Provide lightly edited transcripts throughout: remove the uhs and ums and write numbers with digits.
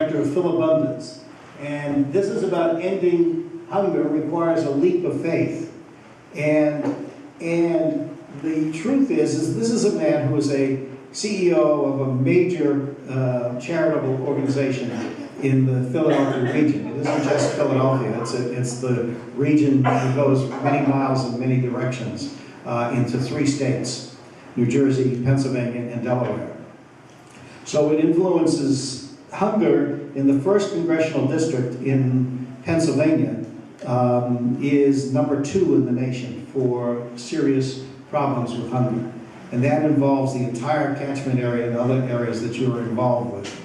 Director of Philabundance, and this is about ending hunger requires a leap of faith. And the truth is this is a man who is a CEO of a major charitable organization in the Philadelphia region. It isn't just Philadelphia, it's the region that goes many miles in many directions into 3 states, New Jersey, Pennsylvania, and Delaware. So it influences hunger in the 1st Congressional District in Pennsylvania is number 2 in the nation for serious problems with hunger. And that involves the entire catchment area and other areas that you are involved with.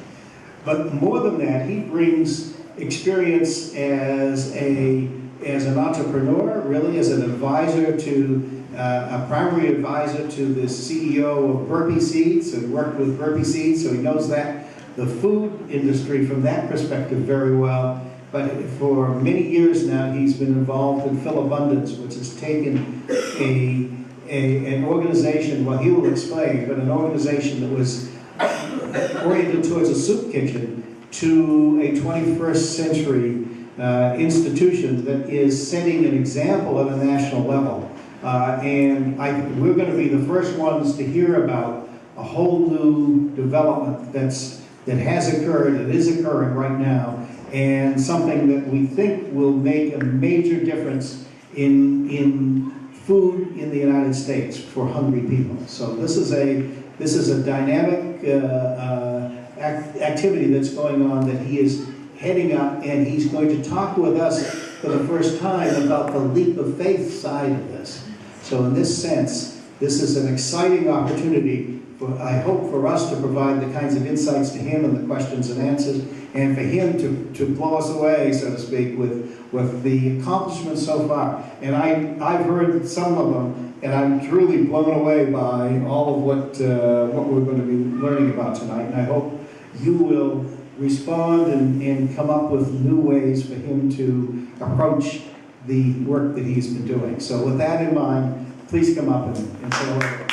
But more than that, he brings experience as an entrepreneur, really as an advisor to, a primary advisor to the CEO of Burpee Seeds, and worked with Burpee Seeds, so he knows that the food industry from that perspective very well. But for many years now, he's been involved in Philabundance, which has taken an organization, well, he will explain, but an organization that was oriented towards a soup kitchen to a 21st century institution that is setting an example at a national level. We're going to be the first ones to hear about a whole new development that has occurred, that is occurring right now, and something that we think will make a major difference in food in the United States for hungry people. So this is a dynamic activity that's going on that he is heading up, and he's going to talk with us for the first time about the leap of faith side of this. So in this sense, this is an exciting opportunity I hope for us to provide the kinds of insights to him and the questions and answers, and for him to blow us away, so to speak, with the accomplishments so far. And I've heard some of them, and I'm truly blown away by all of what we're going to be learning about tonight. And I hope you will respond and come up with new ways for him to approach the work that he's been doing. So with that in mind, please come up and say hello.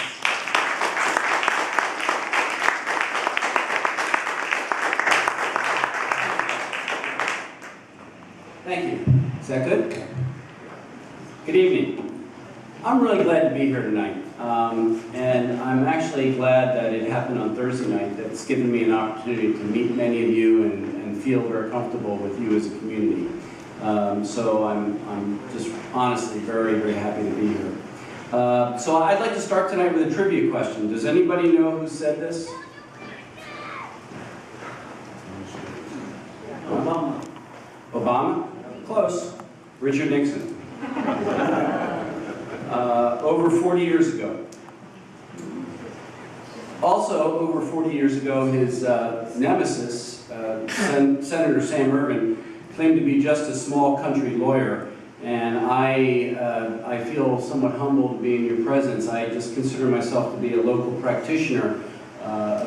Thank you. Is that good? Good evening. I'm really glad to be here tonight. And I'm actually glad that it happened on Thursday night. That's given me an opportunity to meet many of you and feel very comfortable with you as a community. So I'm just honestly very, very happy to be here. So I'd like to start tonight with a trivia question. Does anybody know who said this? Obama. Obama? Close. Richard Nixon. Over 40 years ago. Also, over 40 years ago, his nemesis, Senator Sam Ervin, claimed to be just a small country lawyer, and I feel somewhat humbled to be in your presence. I just consider myself to be a local practitioner,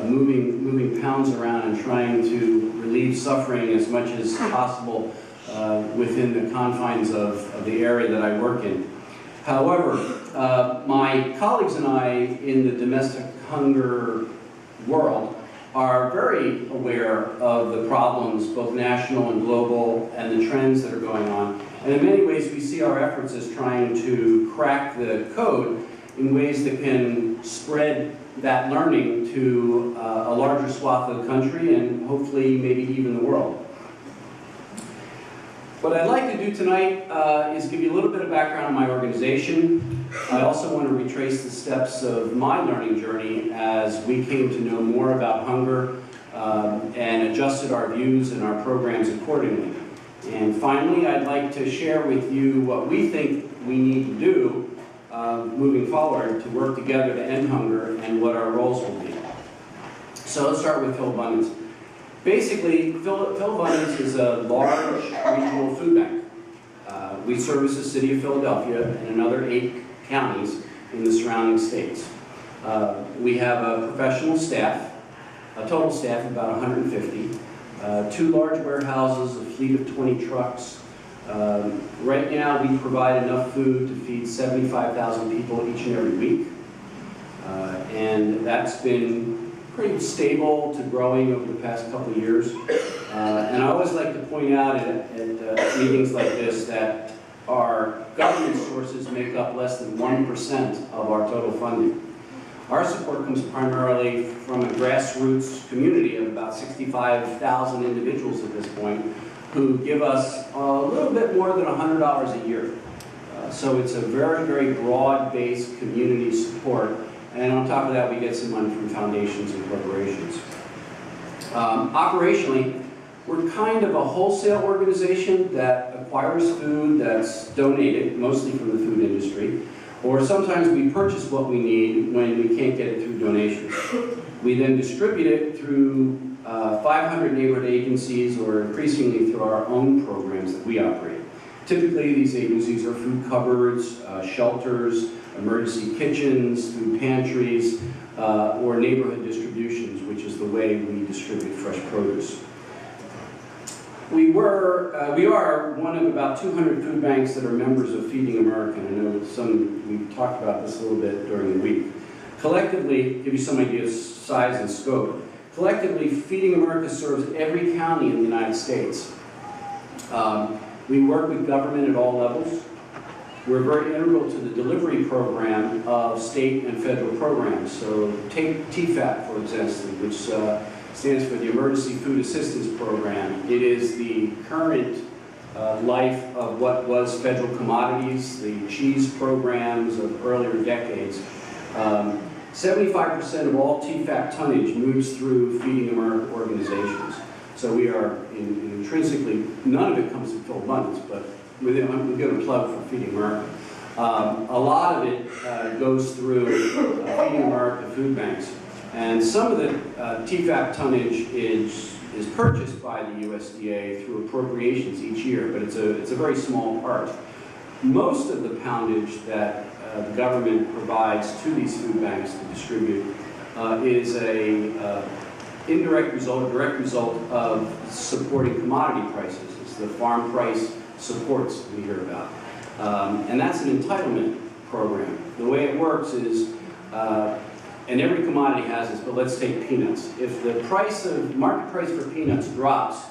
moving pounds around and trying to relieve suffering as much as possible within the confines of the area that I work in. However, my colleagues and I in the domestic hunger world are very aware of the problems, both national and global, and the trends that are going on. And in many ways, we see our efforts as trying to crack the code in ways that can spread that learning to a larger swath of the country and hopefully maybe even the world. What I'd like to do tonight is give you a little bit of background on my organization. I also want to retrace the steps of my learning journey as we came to know more about hunger and adjusted our views and our programs accordingly. And finally, I'd like to share with you what we think we need to do moving forward to work together to end hunger and what our roles will be. So let's start with Philabundance. Basically, Philabundance is a large regional food bank. We service the city of Philadelphia and another 8 counties in the surrounding states. We have a professional staff, a total staff of about 150, 2 large warehouses, a fleet of 20 trucks. Right now, we provide enough food to feed 75,000 people each and every week. And that's been pretty stable to growing over the past couple of years. always like to point out at meetings like this that our government sources make up less than 1% of our total funding. Our support comes primarily from a grassroots community of about 65,000 individuals at this point who give us a little bit more than $100 a year. So it's a very, very broad-based community support. And on top of that, we get some money from foundations and corporations. Operationally, we're kind of a wholesale organization that acquires food that's donated, mostly from the food industry, or sometimes we purchase what we need when we can't get it through donations. We then distribute it through 500 neighborhood agencies or increasingly through our own programs that we operate. Typically, these agencies are food cupboards, shelters, emergency kitchens, food pantries, or neighborhood distributions, which is the way we distribute fresh produce. We are one of about 200 food banks that are members of Feeding America. I know we talked about this a little bit during the week. Collectively, give you some idea of size and scope, collectively, Feeding America serves every county in the United States. We work with government at all levels. We're very integral to the delivery program of state and federal programs. So take TFAP, for example, which stands for the Emergency Food Assistance Program. It is the current life of what was federal commodities, the cheese programs of earlier decades. 75% of all TFAP tonnage moves through Feeding America organizations. So we are intrinsically, none of it comes in full abundance, but we're going to plug for Feeding America. A lot of it goes through Feeding America food banks. And some of the TFAP tonnage is purchased by the USDA through appropriations each year, but it's a very small part. Most of the poundage that the government provides to these food banks to distribute is a indirect result, a direct result of supporting commodity prices. It's the farm price supports we hear about. And that's an entitlement program. The way it works is, and every commodity has this, but let's take peanuts. If the market price for peanuts drops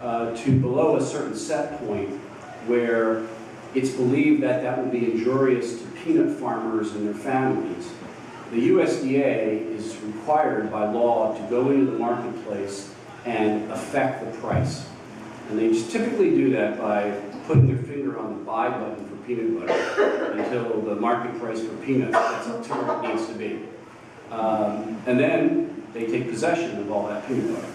to below a certain set point where it's believed that that will be injurious to peanut farmers and their families, the USDA is required by law to go into the marketplace and affect the price. And they just typically do that by putting their finger on the buy button for peanut butter until the market price for peanuts gets up to where it needs to be. And then they take possession of all that peanut butter.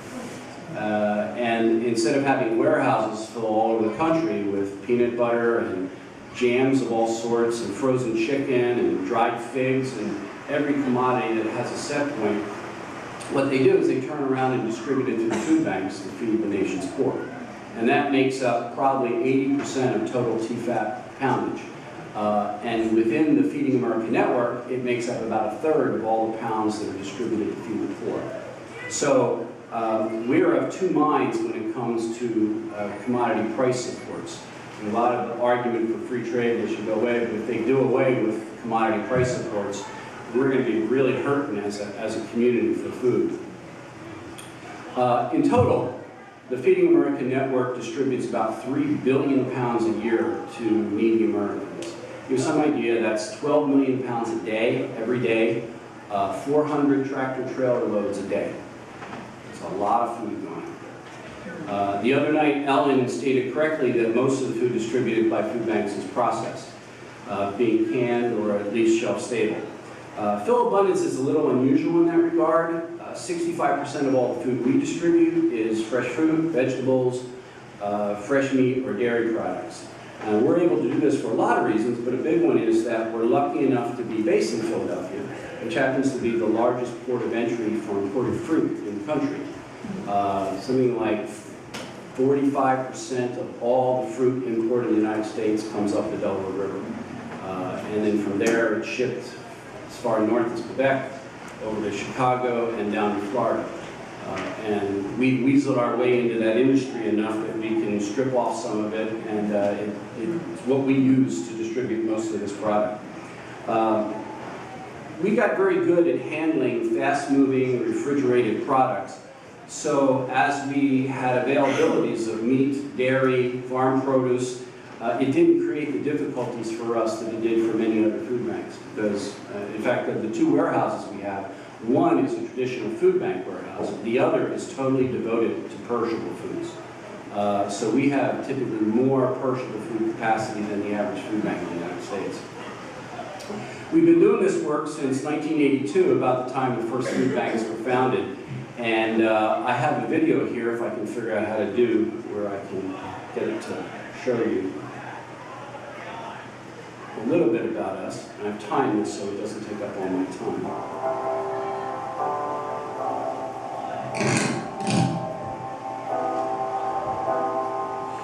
And instead of having warehouses full all over the country with peanut butter and jams of all sorts and frozen chicken and dried figs and every commodity that has a set point, what they do is they turn around and distribute it to the food banks to feed the nation's poor. And that makes up probably 80% of total TFAP poundage. And within the Feeding America network, it makes up about 1/3 of all the pounds that are distributed to feed the poor. So we are of two minds when it comes to commodity price supports. And a lot of the argument for free trade, they should go away, but if they do away with commodity price supports, we're going to be really hurting as a community for food. In total, the Feeding America network distributes about 3 billion pounds a year to needy Americans. You have some idea, that's 12 million pounds a day, every day, 400 tractor trailer loads a day. It's a lot of food going on. The other night, Ellen stated correctly that most of the food distributed by food banks is processed, being canned or at least shelf stable. Fill abundance is a little unusual in that regard. 65% of all the food we distribute is fresh fruit, vegetables, fresh meat, or dairy products. We're able to do this for a lot of reasons, but a big one is that we're lucky enough to be based in Philadelphia, which happens to be the largest port of entry for imported fruit in the country. Something like 45% of all the fruit imported in the United States comes up the Delaware River. And then from there, it's shipped as far north as Quebec, over to Chicago, and down to Florida. And we weaseled our way into that industry enough that we can strip off some of it, and it's what we use to distribute most of this product. We got very good at handling fast-moving refrigerated products, So as we had availabilities of meat, dairy, farm produce, it didn't create the difficulties for us that it did for many other food banks. Because, in fact, of the two warehouses we have, one is a traditional food bank warehouse, the other is totally devoted to perishable foods. So we have typically more perishable food capacity than the average food bank in the United States. We've been doing this work since 1982, about the time the first food banks were founded. And I have a video here, if I can figure out how to do, where I can get it to show you a little bit about us. And I've timed this so it doesn't take up all my time.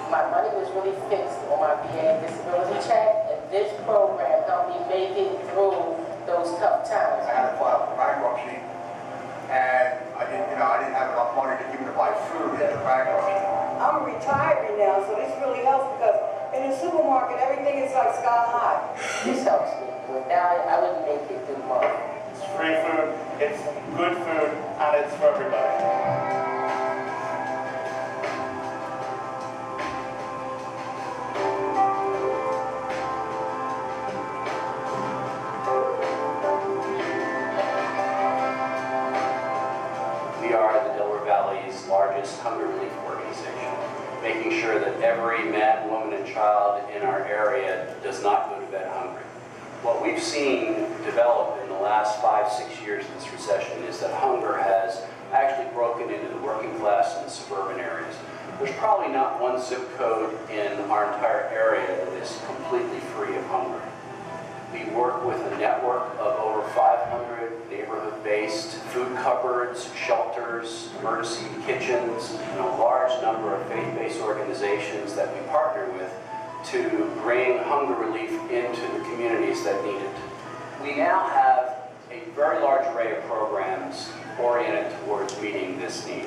My money was really fixed on my VA disability check, and this program helped me make it through those tough times. I had to file for bankruptcy, and I didn't have enough money to even buy food in the bankruptcy. I'm retiring now, so this really helps because in the supermarket, everything is like sky high. This helps me. Without it, I wouldn't make it through month. It's free food, it's good food, and it's for everybody. We are the Delaware Valley's largest hunger relief organization, making sure that every man, woman, and child in our area does not go to bed hungry. What we've seen develop in the last 5-6 years of this recession is that hunger has actually broken into the working class and the suburban areas. There's probably not one zip code in our entire area that is completely free of hunger. We work with a network of over 500 neighborhood-based food cupboards, shelters, emergency kitchens, and a large number of faith-based organizations that we partner with to bring hunger relief into the communities that need it. We now have a very large array of programs oriented towards meeting this need.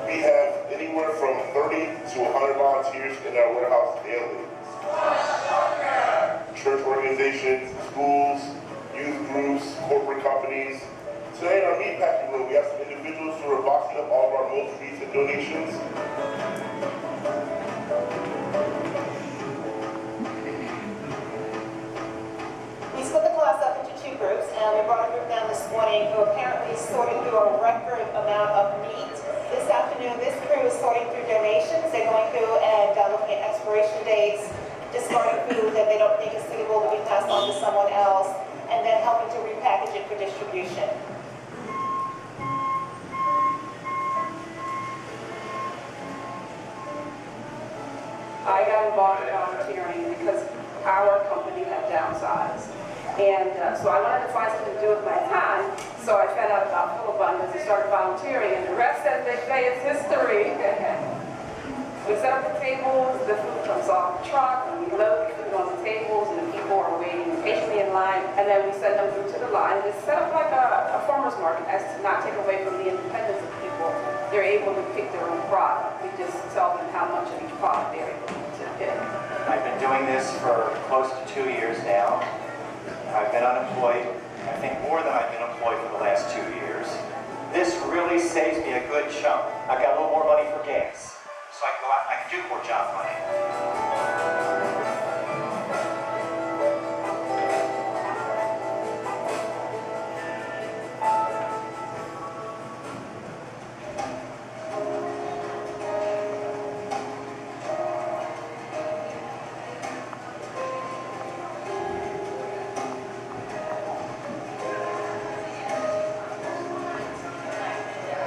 We have anywhere from 30 to 100 volunteers in our warehouse daily. Church organizations, schools, youth groups, corporate companies. Today in our meatpacking room, we have some individuals who are boxing up all of our most recent donations. We split the class up into two groups, and we brought a group down this morning who apparently sorted through a record amount of meat. This afternoon, this crew is sorting through donations. They're going through and looking at expiration dates, discarding food that they don't think is suitable to be passed on to someone else, and then helping to repackage it for distribution. I got involved in volunteering because our company had downsized. And so I wanted to find something to do with my time, so I found out about Full Abundance and started volunteering, and the rest, as they say, is history. We set up the tables, the food comes off the truck, and we load the food on the tables, and the people are waiting patiently in line, and then we send them through to the line. It's set up like a farmer's market, as to not take away from the independence of people. They're able to pick their own product. We just tell them how much of each product they're able to pick. I've been doing this for close to 2 years now. I've been unemployed, I think more than I've been employed for the last 2 years. This really saves me a good chunk. I've got a little more money for gas, so I can go out and I can do more job money.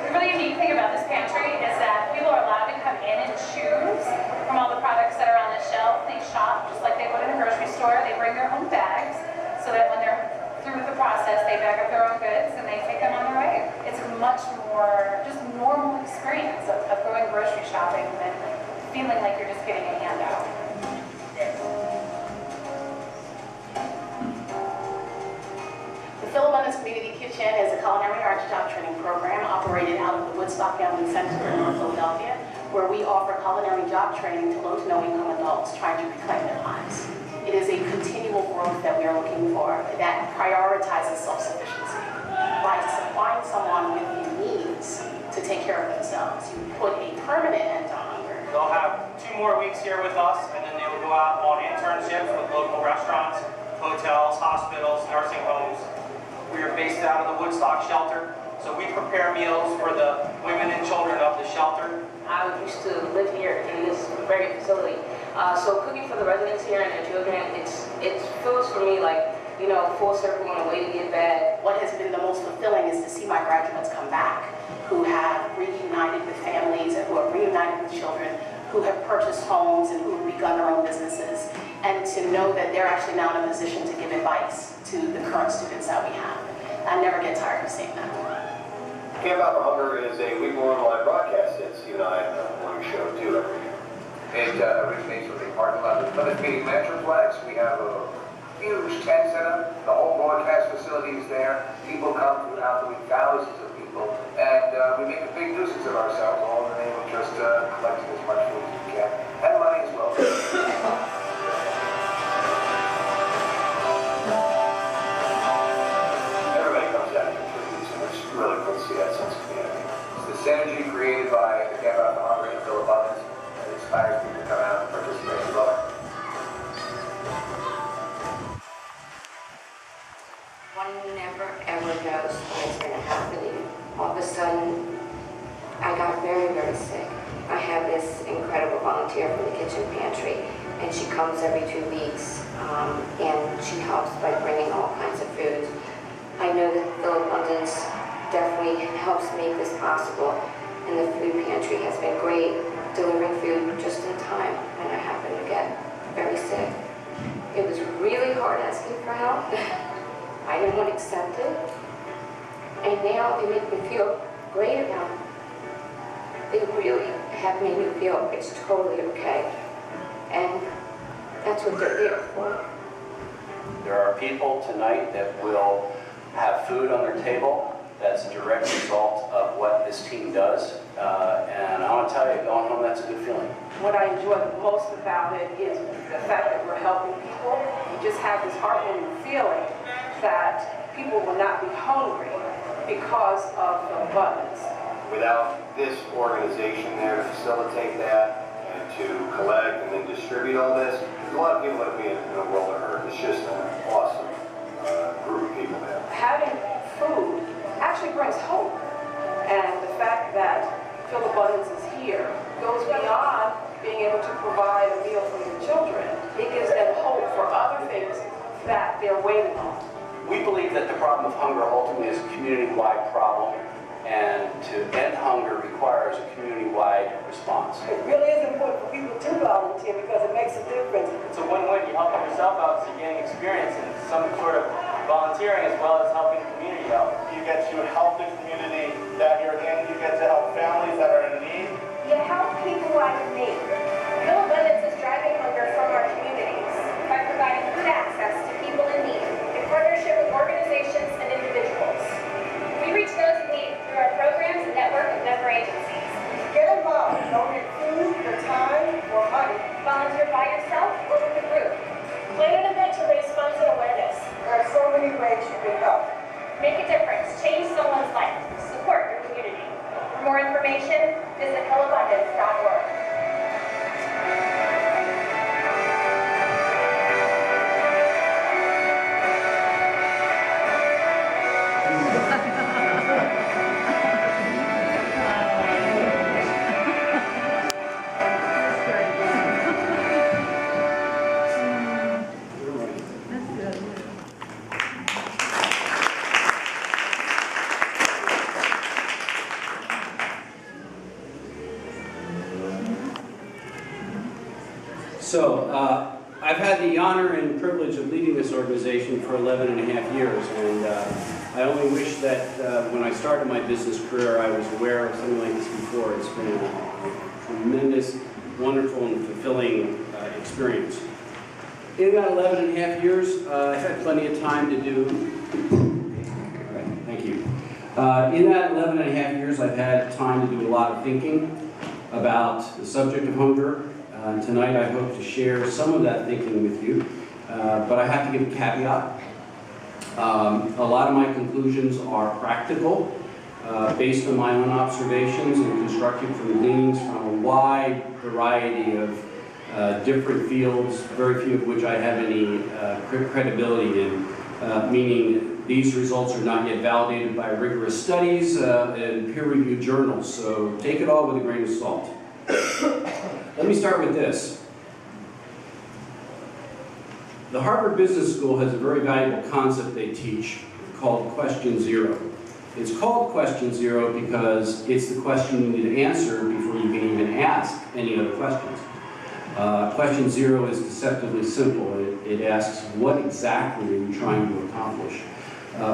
The really unique thing about this pantry is that people are allowed to come in and choose from all the products that are on the shelf. They shop feeling like you're just getting a handout? The Phil Abundance Community Kitchen is a culinary arts job training program operated out of the Woodstock Family Center in North Philadelphia, where we offer culinary job training to low to no income adults trying to reclaim their lives. It is a continual growth that we are looking for that prioritizes self-sufficiency by supplying someone with the means to take care of themselves. You put a permanent end to hunger. They'll have 2 more weeks here with us, and then they will go out on internships with local restaurants, hotels, hospitals, nursing homes. We are based out of the Woodstock shelter, so we prepare meals for the women and children of the shelter. I used to live here in this very facility. So cooking for the residents here and their children, it feels for me like, you know, full circle on a way to get back. What has been the most fulfilling is to see my graduates come back who have reunited with families and who have reunited with children, who have purchased homes and who have begun their own businesses, and to know that they're actually now in a position to give advice to the current students that we have. I never get tired of seeing that. Camp Out for Hunger is a week-long live broadcast that Steve and I on your show do every year. It originates with a parking lot with Plymouth Meeting Metroplex. We have a huge tent set up. The whole broadcast facility is there. People come throughout the week, thousands of people, and we make a big nuisance of ourselves, all in the name of just collecting as much food as we can, and money as well. Everybody comes out and contributes, and it's really cool to see that sense of community. It's the synergy created by the Camp Out for Hunger and Phil Abundance that inspires people to come out and participate as well. One never ever knows what's going to happen to you. All of a sudden, I got very, very sick. I have this incredible volunteer from the kitchen pantry, and she comes every 2 weeks, and she helps by bringing all kinds of foods. I know that Phil Abundance definitely helps make this possible, and the food pantry has been great, delivering food just in time when I happened to get very sick. It was really hard asking for help. I didn't want to accept it, and now they make me feel great about it. They really have made me feel it's totally okay, and that's what they're there for. There are people tonight that will have food on their table. That's a direct result of what this team does, and I want to tell you, going home, that's a good feeling. What I enjoy the most about it is the fact that we're helping people. You just have this heartwarming feeling that people will not be hungry because of the abundance. Without this organization there to facilitate that and to collect and then distribute all this, there's a lot of people that would be in a world of hurt. It's just an awesome group of people there. Having food actually brings hope. And the fact that Phil Abundance is here goes beyond being able to provide a meal for your children. It gives them hope for other things that they're waiting on. We believe that the problem of hunger ultimately is a community-wide problem, and to end hunger requires a community-wide response. It really is important for people to volunteer because it makes a difference. It's a win-win. You help yourself out, so you're getting experience in some sort of volunteering as well as helping the community out. You get to help the community that you're in. You get to help families that are in need. You help people like me. Phil Abundance is driving hunger from our communities by providing food access to people in need in partnership with organizations and individuals. We reach those in need through our programs and network of member agencies. Get involved. Donate food, your time, or money. Volunteer by yourself or with a group. Plan an event to raise funds and awareness. There are so many ways you can help. Make a difference. Change someone's life. Support your community. For more information, visit philabundance.org. So, I've had the honor and privilege of leading this organization for 11 and a half years, and I only wish that when I started my business career I was aware of something like this before. It's been a tremendous, wonderful, and fulfilling experience. In about 11 and a half years, I've had plenty of time to do, all right, thank you. In that 11 and a half years, I've had time to do a lot of thinking about the subject of hunger. Tonight, I hope to share some of that thinking with you, but I have to give a caveat. A lot of my conclusions are practical, based on my own observations and constructed from gleanings from a wide variety of different fields, very few of which I have any credibility in, meaning these results are not yet validated by rigorous studies and peer-reviewed journals, so take it all with a grain of salt. Let me start with this. The Harvard Business School has a very valuable concept they teach called question zero. It's called question zero because it's the question you need to answer before you can even ask any other questions. Question zero is deceptively simple. It asks, what exactly are you trying to accomplish?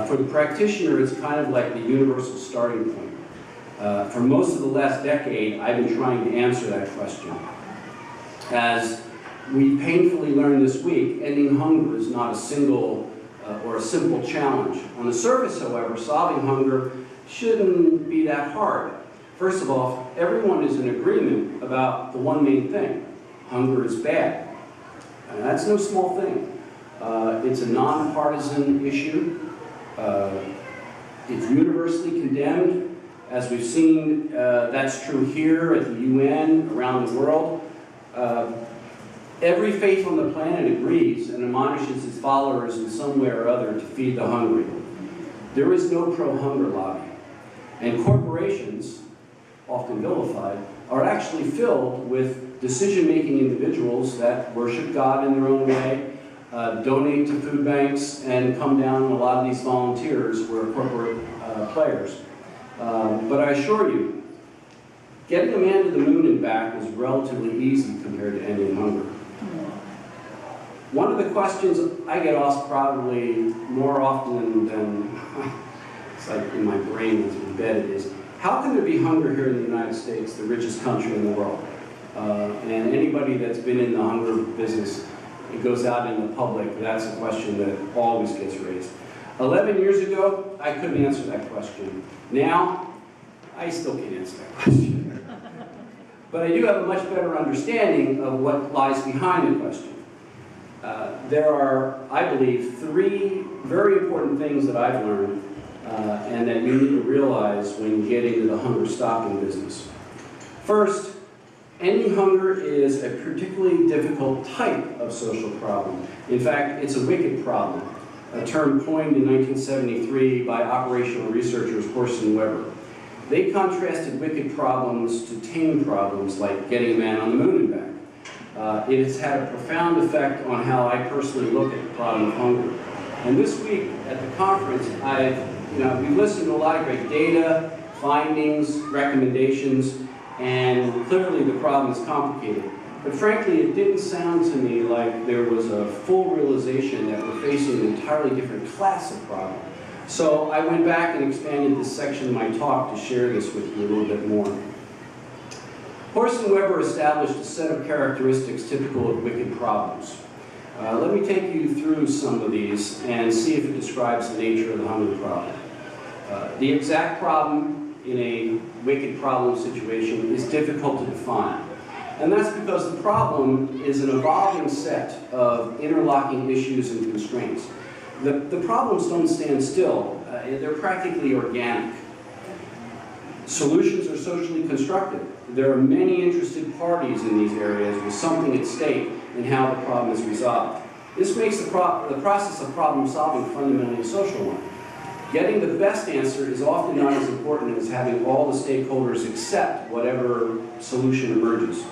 For the practitioner, it's kind of like the universal starting point. For most of the last decade, I've been trying to answer that question. As we painfully learned this week, ending hunger is not a single or a simple challenge. On the surface, however, solving hunger shouldn't be that hard. First of all, everyone is in agreement about the one main thing. Hunger is bad. And that's no small thing. It's a nonpartisan issue. It's universally condemned. As we've seen, that's true here at the UN, around the world. Every faith on the planet agrees and admonishes its followers in some way or other to feed the hungry. There is no pro-hunger lobby. And corporations, often vilified, are actually filled with decision-making individuals that worship God in their own way, donate to food banks, and come down on a lot of these volunteers who are corporate players. But I assure you, getting a man to the moon and back is relatively easy compared to ending hunger. One of the questions I get asked probably more often than it's like in my brain is embedded is, how can there be hunger here in the United States, the richest country in the world? And anybody that's been in the hunger business, it goes out in the public, that's a question that always gets raised. 11 years ago, I couldn't answer that question. Now, I still can't answer that question. But I do have a much better understanding of what lies behind the question. There are, I believe, 3 very important things that I've learned and that you need to realize when you get into the hunger stopping business. First, ending hunger is a particularly difficult type of social problem. In fact, it's a wicked problem, a term coined in 1973 by operational researchers Horst and Weber. They contrasted wicked problems to tame problems like getting a man on the moon and back. It has had a profound effect on how I personally look at the problem of hunger. And this week at the conference, we've listened to a lot of great data, findings, recommendations, and clearly the problem is complicated. But frankly, it didn't sound to me like there was a full realization that we're facing an entirely different class of problem. So I went back and expanded this section of my talk to share this with you a little bit more. Horst and Weber established a set of characteristics typical of wicked problems. Let me take you through some of these and see if it describes the nature of the hunger problem. The exact problem in a wicked problem situation is difficult to define. And that's because the problem is an evolving set of interlocking issues and constraints. The problems don't stand still. They're practically organic. Solutions are socially constructed. There are many interested parties in these areas with something at stake in how the problem is resolved. This makes the process of problem solving fundamentally a social one. Getting the best answer is often not as important as having all the stakeholders accept whatever solution emerges.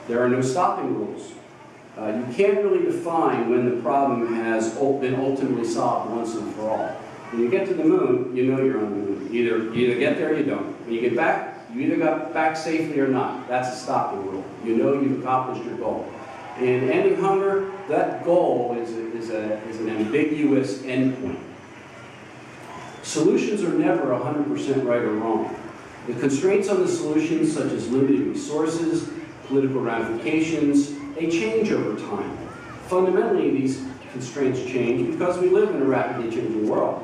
There are no stopping rules. You can't really define when the problem has been ultimately solved once and for all. When you get to the moon, you know you're on the moon. You either get there or you don't. When you get back, you either got back safely or not. That's a stopping rule. You know you've accomplished your goal. In ending hunger, that goal is an ambiguous endpoint. Solutions are never 100% right or wrong. The constraints on the solutions, such as limited resources, political ramifications, they change over time. Fundamentally, these constraints change because we live in a rapidly changing world.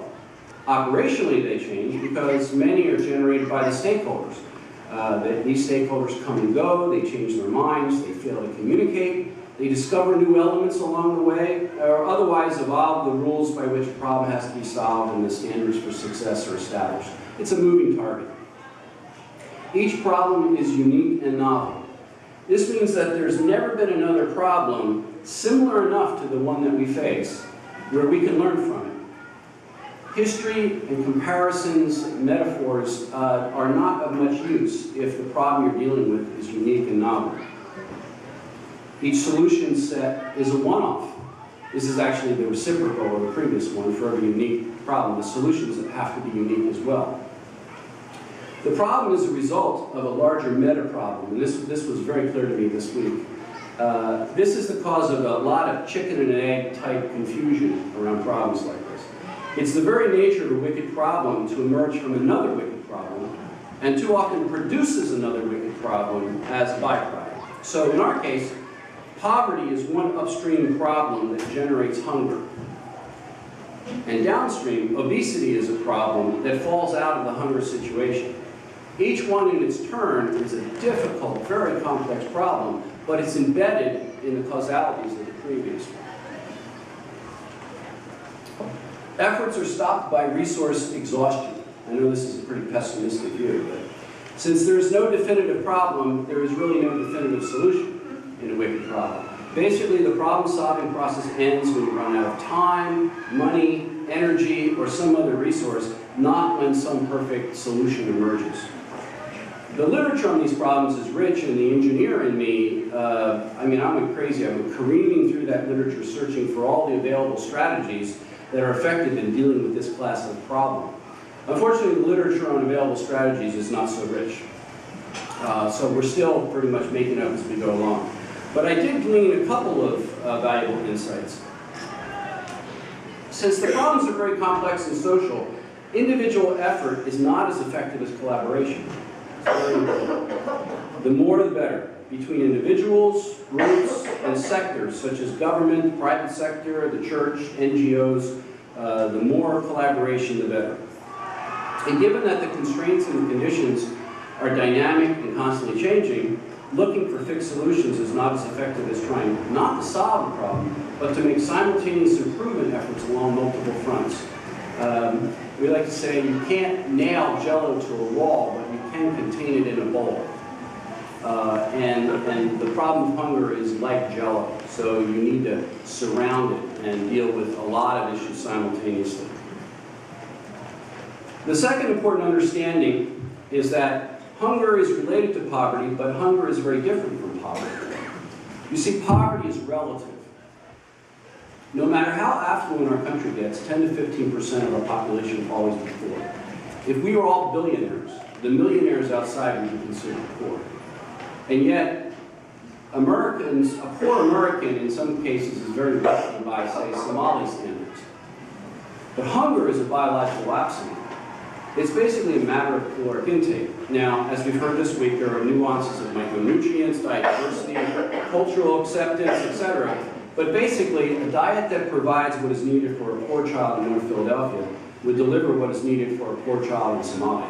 Operationally, they change because many are generated by the stakeholders. These stakeholders come and go, they change their minds, they fail to communicate, they discover new elements along the way, or otherwise evolve the rules by which a problem has to be solved and the standards for success are established. It's a moving target. Each problem is unique and novel. This means that there's never been another problem similar enough to the one that we face where we can learn from it. History and comparisons, metaphors are not of much use if the problem you're dealing with is unique and novel. Each solution set is a one-off. This is actually the reciprocal of the previous one for every unique problem. The solutions have to be unique as well. The problem is a result of a larger meta-problem, and this was very clear to me this week. This is the cause of a lot of chicken and egg type confusion around problems like this. It's the very nature of a wicked problem to emerge from another wicked problem, and too often produces another wicked problem as a byproduct. So in our case, poverty is one upstream problem that generates hunger. And downstream, obesity is a problem that falls out of the hunger situation. Each one in its turn is a difficult, very complex problem, but it's embedded in the causalities of the previous one. Efforts are stopped by resource exhaustion. I know this is a pretty pessimistic view, but since there is no definitive problem, there is really no definitive solution in a wicked problem. Basically, the problem-solving process ends when you run out of time, money, energy, or some other resource, not when some perfect solution emerges. The literature on these problems is rich, and the engineer in me, I'm crazy. I've been careening through that literature, searching for all the available strategies that are effective in dealing with this class of problem. Unfortunately, the literature on available strategies is not so rich. So we're still pretty much making up as we go along. But I did glean a couple of valuable insights. Since the problems are very complex and social, individual effort is not as effective as collaboration. The more the better, between individuals, groups, and sectors such as government, private sector, the church, NGOs, the more collaboration, the better. And given that the constraints and the conditions are dynamic and constantly changing, looking for fixed solutions is not as effective as trying not to solve the problem, but to make simultaneous improvement efforts along multiple fronts. We like to say you can't nail Jell-O to a wall, but you can contain it in a bowl. And the problem of hunger is like Jell-O, so you need to surround it and deal with a lot of issues simultaneously. The second important understanding is that hunger is related to poverty, but hunger is very different from poverty. You see, poverty is relative. No matter how affluent our country gets, 10 to 15% of our population will always be poor. If we were all billionaires, the millionaires outside would be considered poor. And yet, Americans, a poor American in some cases is very wealthy by, say, Somali standards. But hunger is a biological accident. It's basically a matter of caloric intake. Now, as we've heard this week, there are nuances of micronutrients, diet diversity, cultural acceptance, etc. But basically, a diet that provides what is needed for a poor child in North Philadelphia would deliver what is needed for a poor child in Somalia.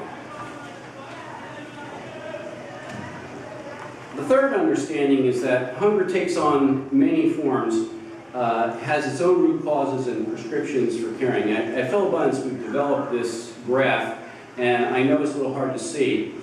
The third understanding is that hunger takes on many forms, has its own root causes and prescriptions for caring. At Philabundance, we've developed this graph, and I know it's a little hard to see.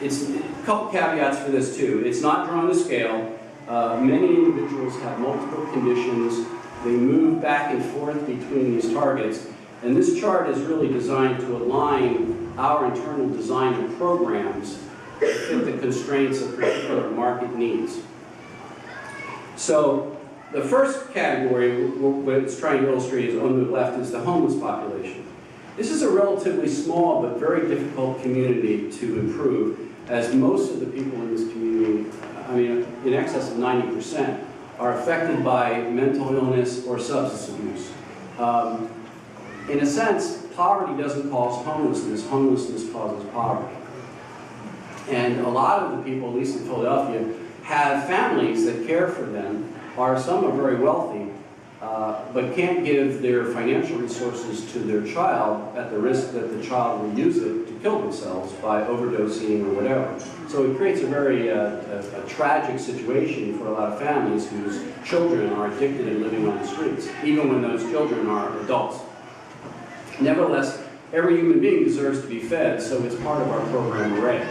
It's a couple caveats for this too. It's not drawn to scale. Many individuals have multiple conditions. They move back and forth between these targets. And this chart is really designed to align our internal design of programs to fit the constraints of particular market needs. So the first category, what it's trying to illustrate is on the left, is the homeless population. This is a relatively small but very difficult community to improve, as most of the people in this community, in excess of 90%, are affected by mental illness or substance abuse. In a sense, poverty doesn't cause homelessness, homelessness causes poverty. And a lot of the people, at least in Philadelphia, have families that care for them, some are very wealthy, but can't give their financial resources to their child at the risk that the child will use it to kill themselves by overdosing or whatever. So it creates a very a tragic situation for a lot of families whose children are addicted and living on the streets, even when those children are adults. Nevertheless, every human being deserves to be fed, so it's part of our program array.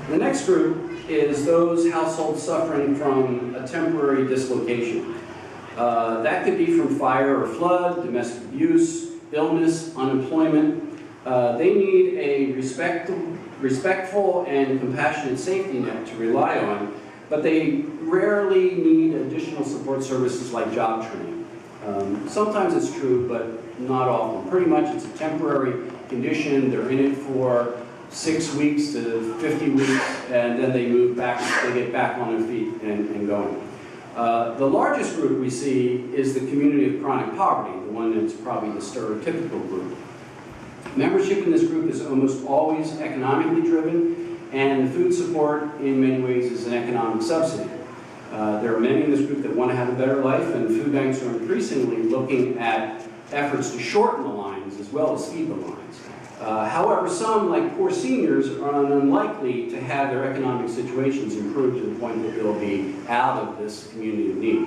The next group is those households suffering from a temporary dislocation. That could be from fire or flood, domestic abuse, illness, unemployment. They need a respectful and compassionate safety net to rely on, but they rarely need additional support services like job training. Sometimes it's true, but not often. Pretty much it's a temporary condition. They're in it for 6 weeks to 50 weeks, and then they move back, they get back on their feet and going. The largest group we see is the community of chronic poverty, the one that's probably the stereotypical group. Membership in this group is almost always economically driven, and food support in many ways is an economic subsidy. There are many in this group that want to have a better life, and food banks are increasingly looking at efforts to shorten the lines as well as speed the lines. However, some, like poor seniors, are unlikely to have their economic situations improve to the point that they'll be out of this community of need.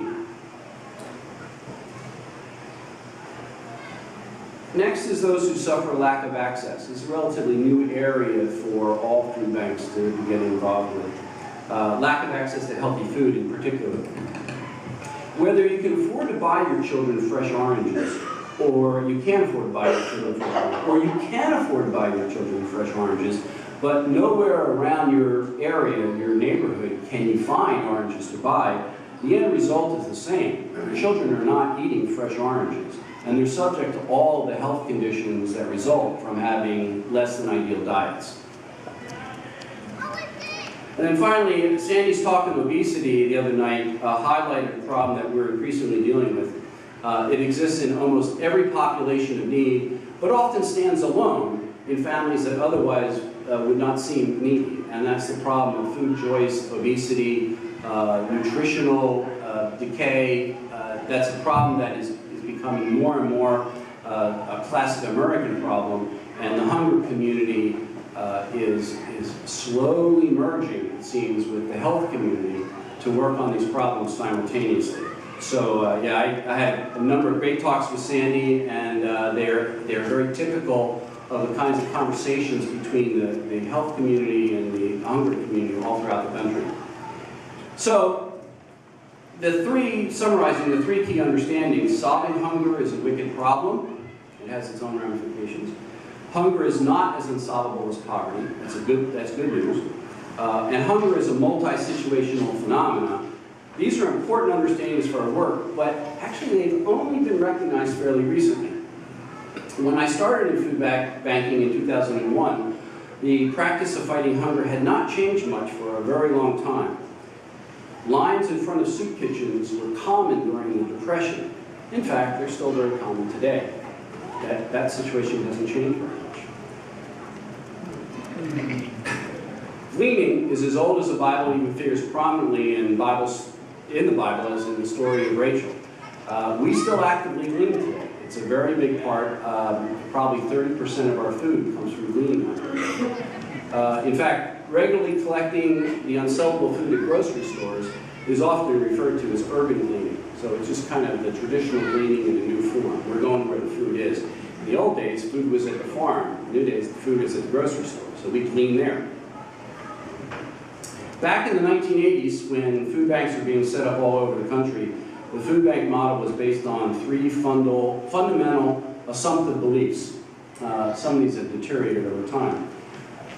Next is those who suffer lack of access. It's a relatively new area for all food banks to get involved with. Lack of access to healthy food in particular. Whether you can afford to buy your children fresh oranges, or you can't afford to buy your children fresh oranges, or you can afford to buy your children fresh oranges, but nowhere around your area, your neighborhood, can you find oranges to buy, the end result is the same. Your children are not eating fresh oranges, and they're subject to all the health conditions that result from having less than ideal diets. And then finally, Sandy's talk on obesity the other night highlighted a problem that we're increasingly dealing with. It exists in almost every population of need, but often stands alone in families that otherwise would not seem needy. And that's the problem of food choice, obesity, nutritional decay. That's a problem that is becoming more and more a classic American problem, and the hunger community is slowly merging, it seems, with the health community to work on these problems simultaneously. So yeah, I had a number of great talks with Sandy, and they're very typical of the kinds of conversations between the health community and the hunger community all throughout the country. So summarizing the three key understandings: solving hunger is a wicked problem. It has its own ramifications. Hunger is not as unsolvable as poverty. That's good news. And hunger is a multi-situational phenomenon. These are important understandings for our work, but actually they've only been recognized fairly recently. When I started in food banking in 2001, the practice of fighting hunger had not changed much for a very long time. Lines in front of soup kitchens were common during the Depression. In fact, they're still very common today. That situation hasn't changed very much. Gleaning is as old as the Bible, even figures prominently in the Bible as in the story of Rachel. We still actively glean today. It's a very big part. Probably 30% of our food comes from gleaning. In fact, regularly collecting the unsellable food at grocery stores is often referred to as urban gleaning. So it's just kind of the traditional gleaning in a new form. We're going where the food is. In the old days, food was at the farm. In the new days, the food is at the grocery store. So we glean there. Back in the 1980s, when food banks were being set up all over the country, the food bank model was based on three fundamental assumptive beliefs. Some of these have deteriorated over time.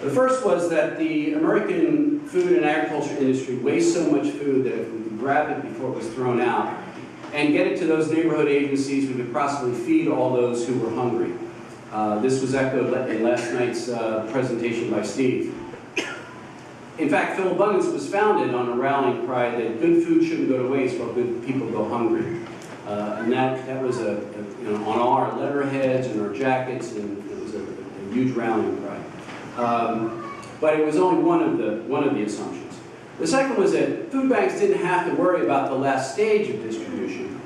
The first was that the American food and agriculture industry wastes so much food that if we could grab it before it was thrown out and get it to those neighborhood agencies, we could possibly feed all those who were hungry. This was echoed in last night's presentation by Steve. In fact, Philabundance was founded on a rallying cry that good food shouldn't go to waste while good people go hungry. And that was on our letterheads and our jackets, and it was a huge rallying cry. But it was only one of the assumptions. The second was that food banks didn't have to worry about the last stage of distribution.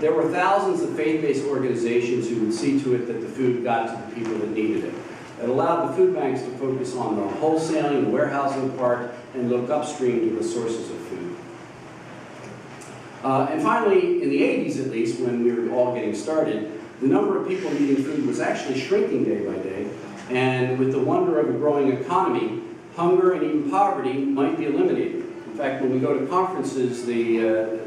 There were thousands of faith-based organizations who would see to it that the food got to the people that needed it. It allowed the food banks to focus on the wholesaling and warehousing part and look upstream to the sources of food. And finally, in the 80s at least, when we were all getting started, the number of people needing food was actually shrinking day by day. And with the wonder of a growing economy, hunger and even poverty might be eliminated. In fact, when we go to conferences,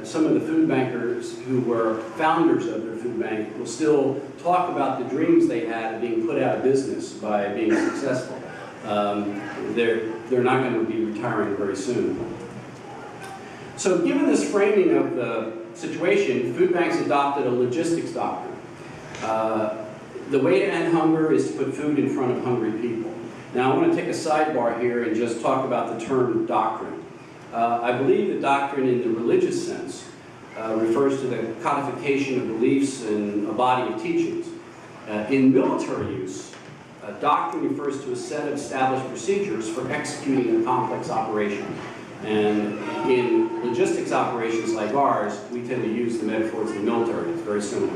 some of the food bankers who were founders of their food bank will still talk about the dreams they had of being put out of business by being successful. They're not going to be retiring very soon. So given this framing of the situation, food banks adopted a logistics doctrine. The way to end hunger is to put food in front of hungry people. Now I want to take a sidebar here and just talk about the term doctrine. I believe the doctrine in the religious sense refers to the codification of beliefs and a body of teachings. In military use, doctrine refers to a set of established procedures for executing a complex operation. And in logistics operations like ours, we tend to use the metaphors of the military. It's very similar.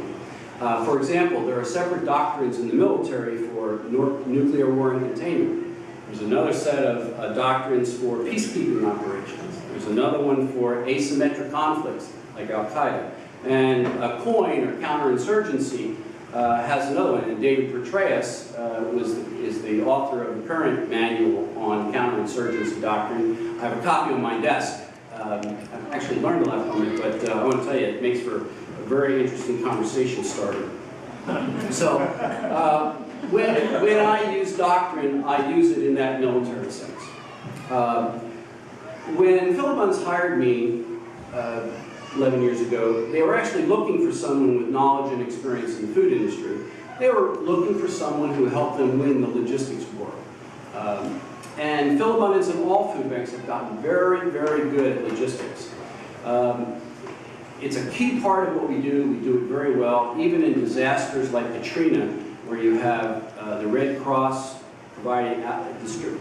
For example, there are separate doctrines in the military for nuclear war and containment. There's another set of doctrines for peacekeeping operations. There's another one for asymmetric conflicts, like Al-Qaeda. And COIN, or counterinsurgency, has another one. And David Petraeus is the author of the current manual on counterinsurgency doctrine. I have a copy on my desk. I've actually learned a lot from it, but I want to tell you, it makes for a very interesting conversation starter. So, when I use doctrine, I use it in that military sense. When Philip hired me 11 years ago, they were actually looking for someone with knowledge and experience in the food industry. They were looking for someone who helped them win the logistics war. And Philip and all food banks have gotten very, very good at logistics. It's a key part of what we do. We do it very well, even in disasters like Katrina, where you have the Red Cross providing,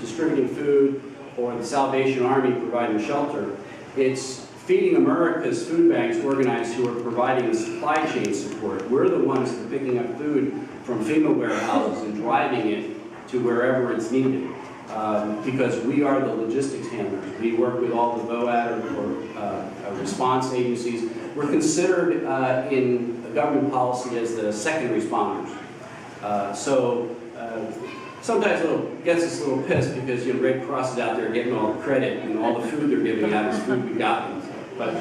distributing food, or the Salvation Army providing shelter. It's Feeding America's food banks organized who are providing the supply chain support. We're the ones that are picking up food from FEMA warehouses and driving it to wherever it's needed. Because we are the logistics handlers. We work with all the VOAD or response agencies. We're considered in government policy as the second responders. Sometimes it gets us a little pissed because Red Cross is out there getting all the credit and all the food they're giving out is food we got. But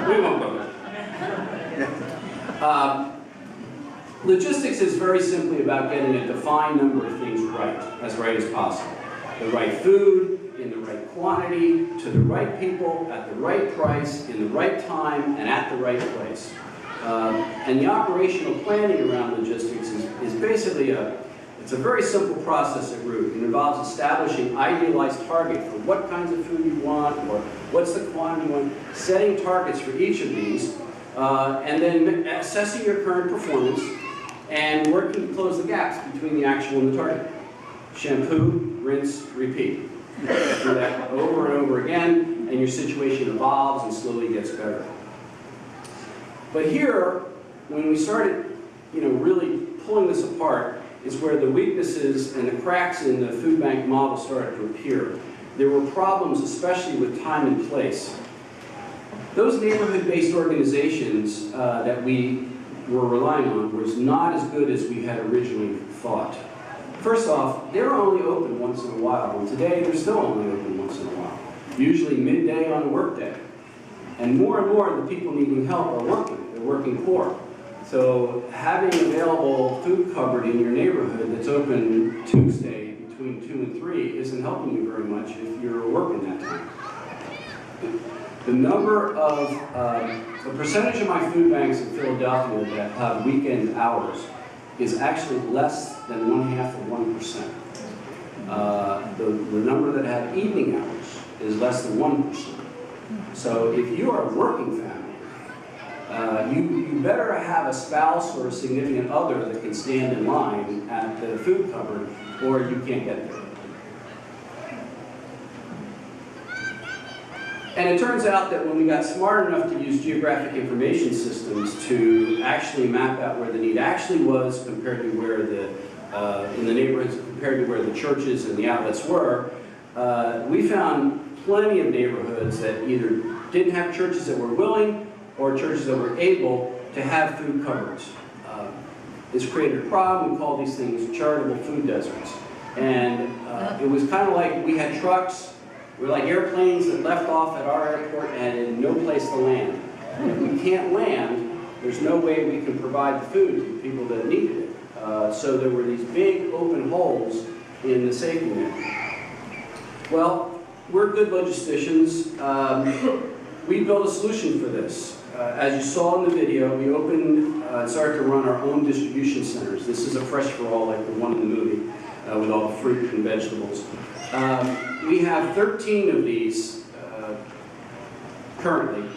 we won't go there. Logistics is very simply about getting a defined number of things right as possible. The right food, in the right quantity, to the right people, at the right price, in the right time, and at the right place. And the operational planning around logistics is basically it's a very simple process at root. It involves establishing idealized target for what kinds of food you want, or what's the quantity you want, setting targets for each of these, and then assessing your current performance and working to close the gaps between the actual and the target. Shampoo, rinse, repeat. Do that over and over again, and your situation evolves and slowly gets better. But here, when we started, really pulling this apart, is where the weaknesses and the cracks in the food bank model started to appear. There were problems, especially with time and place. Those neighborhood-based organizations that we were relying on was not as good as we had originally thought. First off, they were only open once in a while, and today they're still only open once in a while, usually midday on a work day. And more the people needing help are working. They're working poor. So having available food cupboard in your neighborhood that's open Tuesday between 2 and 3 isn't helping you very much if you're working that time. The percentage of my food banks in Philadelphia that have weekend hours is actually less than 0.5%. The number that have evening hours is less than 1%. So if you are a working family, You better have a spouse or a significant other that can stand in line at the food cupboard, or you can't get there. And it turns out that when we got smart enough to use geographic information systems to actually map out where the need actually was compared to where in the neighborhoods, compared to where the churches and the outlets were, we found plenty of neighborhoods that either didn't have churches that were willing or churches that were able to have food cupboards. It's created a problem. We call these things charitable food deserts. And it was kind of like we had trucks. We're like airplanes that left off at our airport and had no place to land. And if we can't land, there's no way we can provide the food to the people that needed it. So there were these big open holes in the safety net. Well, we're good logisticians. We built a solution for this. As you saw in the video, we opened and started to run our own distribution centers. This is a Fresh for All, like the one in the movie, with all the fruit and vegetables. We have 13 of these currently.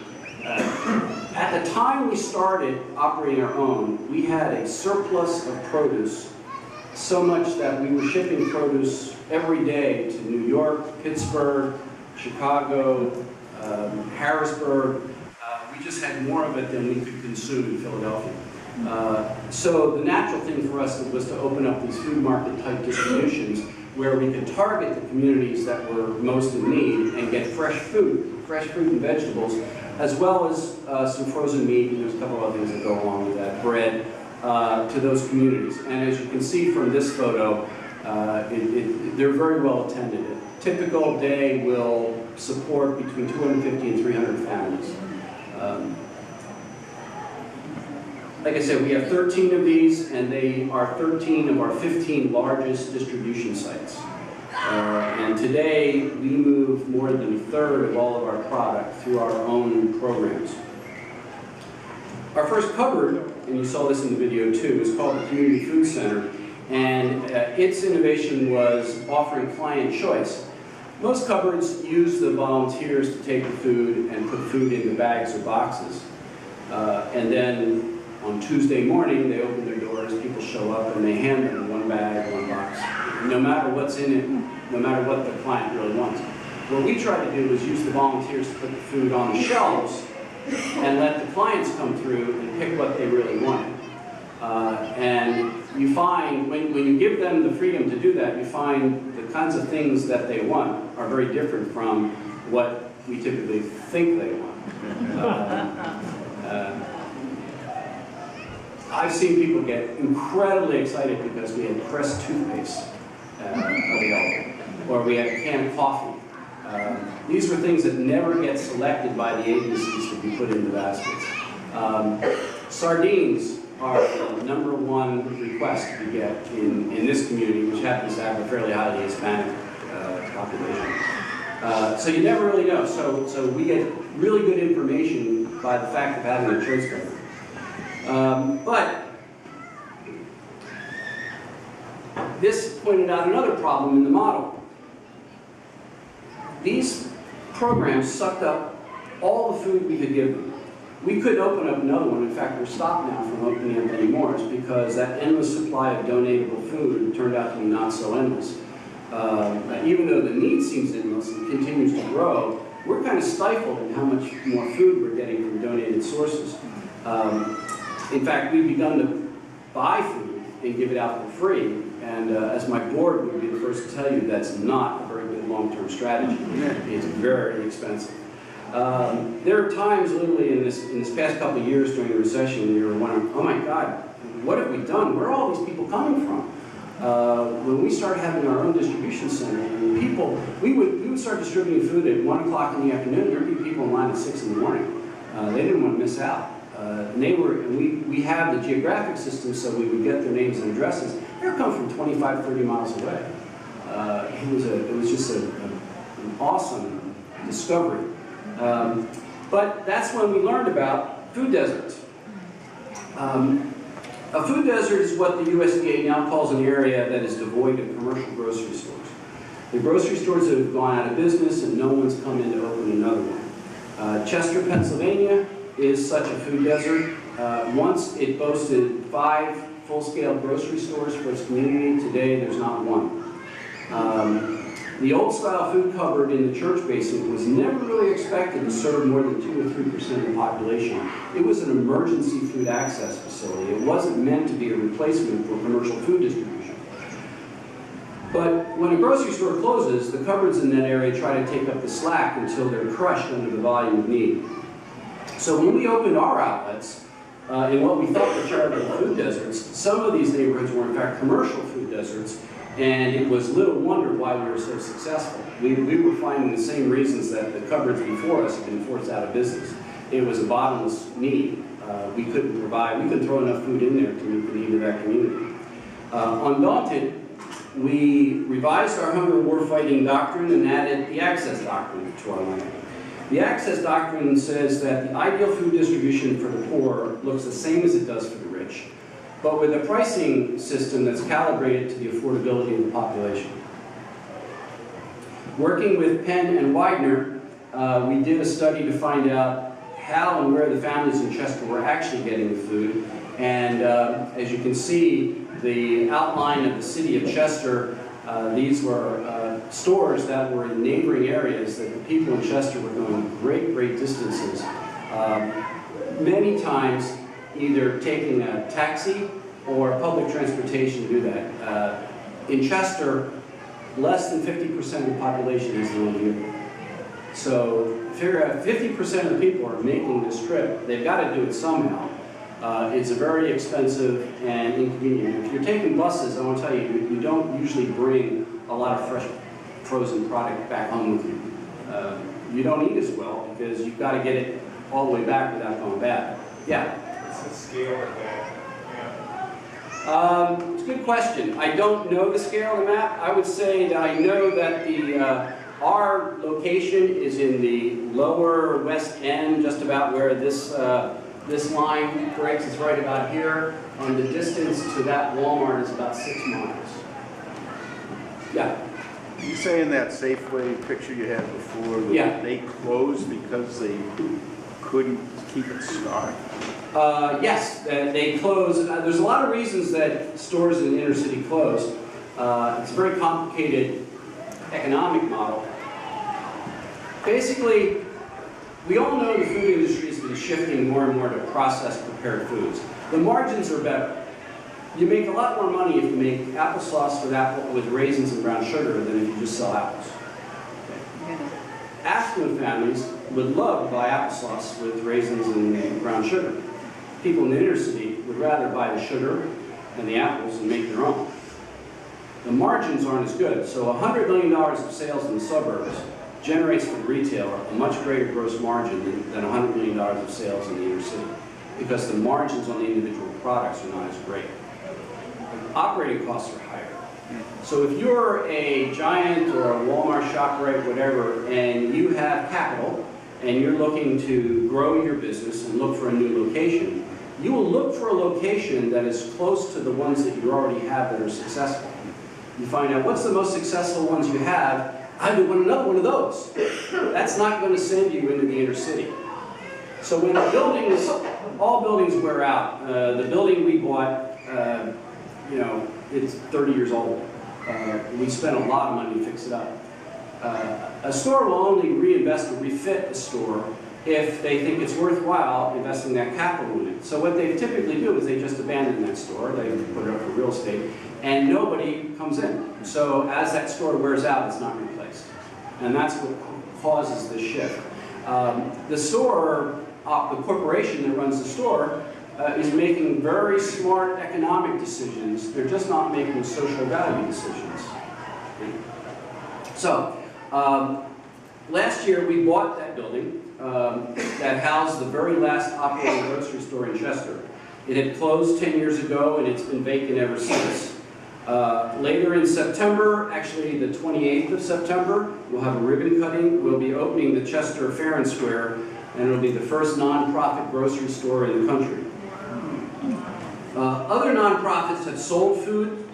At the time we started operating our own, we had a surplus of produce, so much that we were shipping produce every day to New York, Pittsburgh, Chicago, Harrisburg. We just had more of it than we could consume in Philadelphia. So the natural thing for us was to open up these food market type distributions where we could target the communities that were most in need and get fresh fruit and vegetables, as well as some frozen meat, and there's a couple of other things that go along with that, bread, to those communities. And as you can see from this photo, they're very well attended. A typical day will support between 250 and 300 families. Like I said, we have 13 of these, and they are 13 of our 15 largest distribution sites. And today, we move more than a third of all of our product through our own programs. Our first cupboard, and you saw this in the video too, is called the Community Food Center, and its innovation was offering client choice. Most cupboards use the volunteers to take the food and put food into bags or boxes. And then on Tuesday morning, they open their doors, people show up, and they hand them one bag, one box, no matter what's in it, no matter what the client really wants. What we tried to do was use the volunteers to put the food on the shelves and let the clients come through and pick what they really wanted. And you find, when you give them the freedom to do that, you find the kinds of things that they want are very different from what we typically think they want. I've seen people get incredibly excited because we had pressed toothpaste available, or we had a can of coffee. These were things that never get selected by the agencies to be put in the baskets. Sardines are the #1 request we get in this community, which happens to have a fairly highly Hispanic population. So you never really know. So we get really good information by the fact of having a choice cupboard. But this pointed out another problem in the model. These programs sucked up all the food we could give them. We couldn't open up another one. In fact, we're stopped now from opening up any more. It's because that endless supply of donatable food turned out to be not so endless. Even though the need seems endless and continues to grow, we're kind of stifled in how much more food we're getting from donated sources. In fact, we've begun to buy food and give it out for free. And as my board would be the first to tell you, that's not a very good long-term strategy. It's very expensive. There are times, literally, in this past couple of years during the recession, when you were wondering, oh my God, what have we done? Where are all these people coming from? When we started having our own distribution center, we would start distributing food at 1 o'clock in the afternoon. There'd be people in line at 6 in the morning. They didn't want to miss out. We have the geographic system, so we would get their names and addresses. They're coming from 25, 30 miles away. It was just an awesome discovery. But that's when we learned about food deserts. A food desert is what the USDA now calls an area that is devoid of commercial grocery stores. The grocery stores have gone out of business and no one's come in to open another one. Chester, Pennsylvania is such a food desert. Once it boasted 5 full-scale grocery stores for its community. Today, there's not one. The old-style food cupboard in the church basement was never really expected to serve more than 2 or 3% of the population. It was an emergency food access facility. It wasn't meant to be a replacement for commercial food distribution. But when a grocery store closes, the cupboards in that area try to take up the slack until they're crushed under the volume of need. So when we opened our outlets, in what we thought were charitable food deserts, some of these neighborhoods were in fact commercial food deserts, and it was little wonder why we were so successful. We were finding the same reasons that the cupboards before us had been forced out of business. It was a bottomless need. We couldn't throw enough food in there to meet the need of that community. Undaunted, we revised our hunger warfighting doctrine and added the access doctrine to our land. The access doctrine says that the ideal food distribution for the poor looks the same as it does for the rich, but with a pricing system that's calibrated to the affordability of the population. Working with Penn and Widener, we did a study to find out how and where the families in Chester were actually getting the food. And as you can see, the outline of the city of Chester, these were stores that were in neighboring areas that the people in Chester were going great distances. Many times either taking a taxi or public transportation to do that. In Chester, less than 50% of the population is in a vehicle. So figure out 50% of the people are making this trip. They've got to do it somehow. It's a very expensive and inconvenient. If you're taking buses, I want to tell you, you don't usually bring a lot of fresh frozen product back home with you. You don't eat as well because you've got to get it all the way back without going bad. Yeah? What's the scale of that? It's a good question. I don't know the scale of the map. I would say that I know that our location is in the lower west end, just about where this line breaks. It's right about here. And the distance to that Walmart is about 6 miles. Yeah. You say in that Safeway picture you had before, yeah, they closed because they couldn't keep it stocked? Yes, they close. There's a lot of reasons that stores in the inner city close. It's a very complicated economic model. Basically, we all know the food industry has been shifting more and more to processed prepared foods. The margins are better. You make a lot more money if you make applesauce with raisins and brown sugar than if you just sell apples. Affluent families would love to buy applesauce with raisins and brown sugar. People in the inner city would rather buy the sugar and the apples and make their own. The margins aren't as good, so $100 million of sales in the suburbs generates for the retailer a much greater gross margin than $100 million of sales in the inner city, because the margins on the individual products are not as great. Operating costs are higher. So if you're a Giant or a Walmart, ShopRite, whatever, and you have capital, and you're looking to grow your business and look for a new location, you will look for a location that is close to the ones that you already have that are successful. You find out what's the most successful ones you have. I would want another one of those. That's not going to send you into the inner city. So when all buildings wear out. The building we bought, it's 30 years old. We spent a lot of money to fix it up. A store will only reinvest or refit a store if they think it's worthwhile investing that capital in it. So what they typically do is they just abandon that store, they put it up for real estate, and nobody comes in. So as that store wears out, it's not replaced. And that's what causes the shift. The corporation that runs the store is making very smart economic decisions. They're just not making social value decisions. So, last year we bought that building that housed the very last operating grocery store in Chester. It had closed 10 years ago and it's been vacant ever since. Later in September, actually the 28th of September, we'll have a ribbon cutting. We'll be opening the Chester Fair and Square, and it'll be the first non-profit grocery store in the country. Other nonprofits have sold food.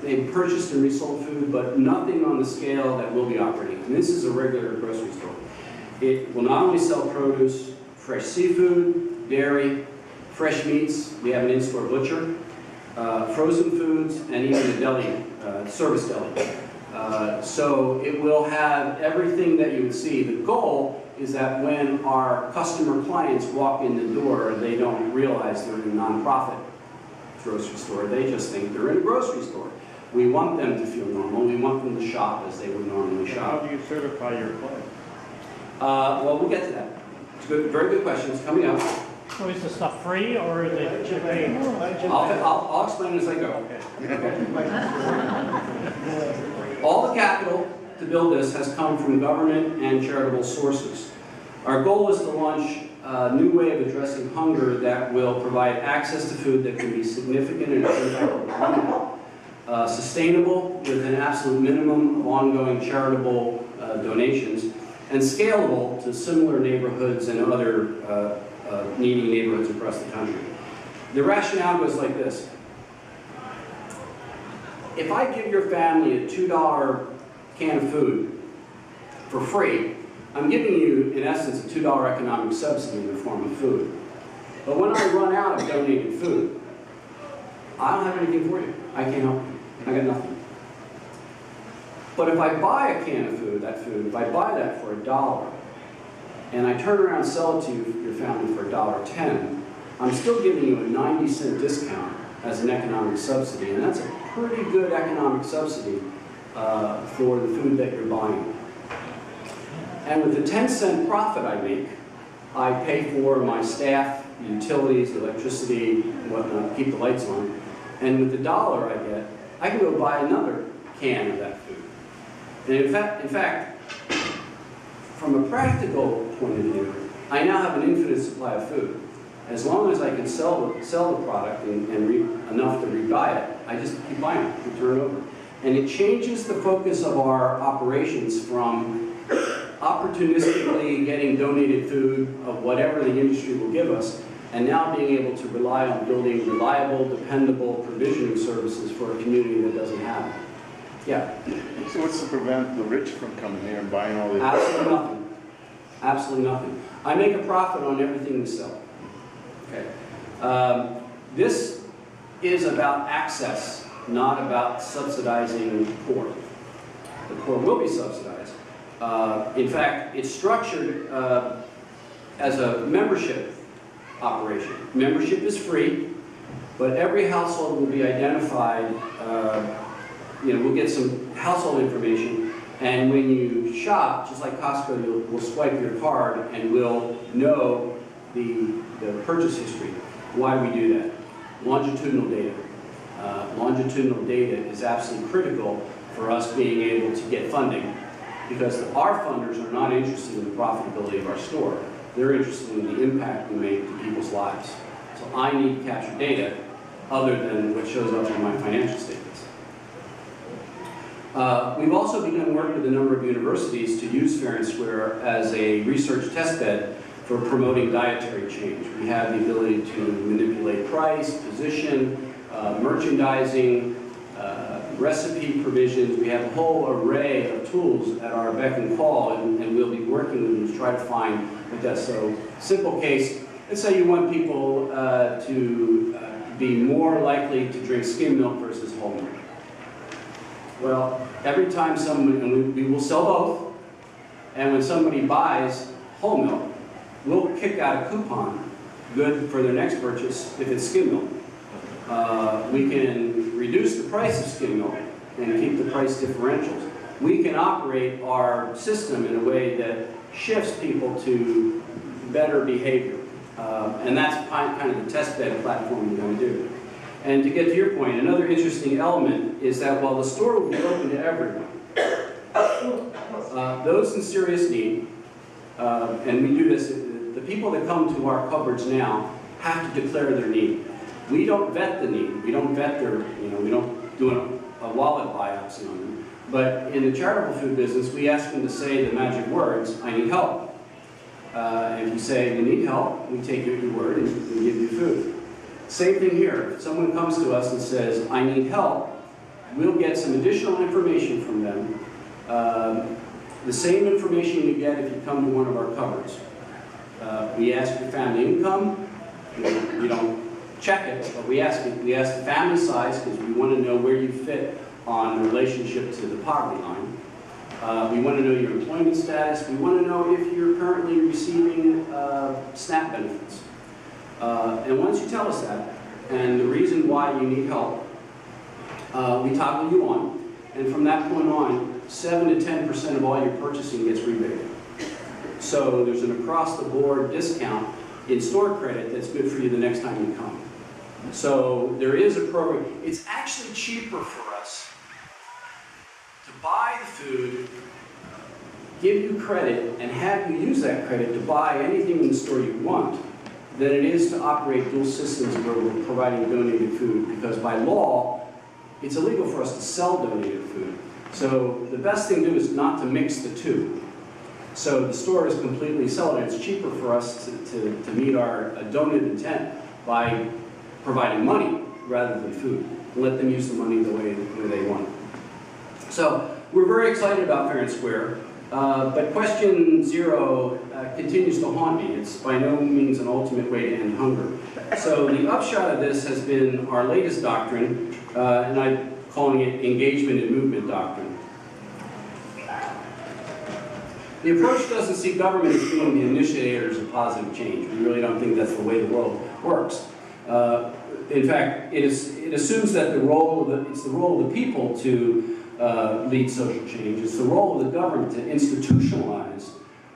They've purchased and resold food, but nothing on the scale that we'll be operating. And this is a regular grocery store. It will not only sell produce, fresh seafood, dairy, fresh meats, we have an in-store butcher, frozen foods, and even a deli, service deli. So it will have everything that you would see. The goal is that when our customer clients walk in the door, they don't realize they're in a nonprofit grocery store. They just think they're in a grocery store. We want them to feel normal. We want them to shop as they would normally shop. How do you certify your clients? Well, we'll get to that. It's good, very good question. It's coming up. So is this stuff free or is it paid? I'll explain as I go. All the capital to build this has come from government and charitable sources. Our goal is to launch a new way of addressing hunger that will provide access to food that can be significant and sustainable with an absolute minimum of ongoing charitable donations, and scalable to similar neighborhoods and other needy neighborhoods across the country. The rationale goes like this. If I give your family a $2 can of food for free, I'm giving you, in essence, a $2 economic subsidy in the form of food. But when I run out of donated food, I don't have anything for you. I can't help you. I got nothing. But if I buy a can of food, if I buy that for $1, and I turn around and sell it to your family for $1.10, I'm still giving you a 90-cent discount as an economic subsidy, and that's a pretty good economic subsidy for the food that you're buying. And with the 10-cent profit I make, I pay for my staff, utilities, electricity, whatnot, keep the lights on. And with the $1 I get, I can go buy another can of that food. And in fact, from a practical point of view, I now have an infinite supply of food. As long as I can sell the product and enough to rebuy it, I just keep buying it and turn it over. And it changes the focus of our operations from opportunistically getting donated food of whatever the industry will give us, and now being able to rely on building reliable, dependable provisioning services for a community that doesn't have it. Yeah? So what's to prevent the rich from coming here and buying all this? Absolutely nothing. Absolutely nothing. I make a profit on everything we sell. Okay. This is about access, not about subsidizing the poor. The poor will be subsidized. In fact, it's structured as a membership operation. Membership is free, but every household will be identified. We'll get some household information, and when you shop, just like Costco, we'll swipe your card and we'll know the purchase history. Why do we do that? Longitudinal data. Longitudinal data is absolutely critical for us being able to get funding, because our funders are not interested in the profitability of our store. They're interested in the impact we make to people's lives. So I need to capture data other than what shows up in my financial statements. We've also begun work with a number of universities to use Fair and Square as a research test bed for promoting dietary change. We have the ability to manipulate price, position, merchandising, recipe provisions. We have a whole array of tools at our beck and call, and we'll be working with them to try to find what that. So, simple case, let's say you want people to be more likely to drink skim milk versus whole milk. Well, every time someone, and we will sell both, and when somebody buys whole milk, we'll kick out a coupon good for their next purchase if it's skim milk. We can reduce the price of skim milk and keep the price differentials. We can operate our system in a way that shifts people to better behavior. And that's kind of the test bed platform we're going to do. And to get to your point, another interesting element is that while the store will be open to everyone, those in serious need, and we do this, the people that come to our cupboards now have to declare their need. We don't vet the need. We don't vet their, we don't do a wallet biopsy on them. But in the charitable food business, we ask them to say the magic words, I need help. And if you say you need help, we take your word and we give you food. Same thing here. If someone comes to us and says, I need help, we'll get some additional information from them. The same information you get if you come to one of our cupboards. We ask your family income. We don't check it, but we ask the family size because we want to know where you fit on the relationship to the poverty line. We want to know your employment status. We want to know if you're currently receiving SNAP benefits. And once you tell us that, and the reason why you need help, we toggle you on. And from that point on, 7 to 10% of all your purchasing gets rebated. So there's an across-the-board discount in store credit that's good for you the next time you come. So there is a program. It's actually cheaper for us to buy the food, give you credit, and have you use that credit to buy anything in the store you want than it is to operate dual systems where we're providing donated food, because by law, it's illegal for us to sell donated food. So the best thing to do is not to mix the two. So the store is completely sold, and it's cheaper for us to meet our donor intent by providing money rather than food. Let them use the money the way they want. So we're very excited about Fair and Square, but question 0 continues to haunt me. It's by no means an ultimate way to end hunger. So the upshot of this has been our latest doctrine, and I'm calling it engagement and movement doctrine. The approach doesn't see government as being the initiators of positive change. We really don't think that's the way the world works. In fact, it assumes that it's the role of the people to lead social change. It's the role of the government to institutionalize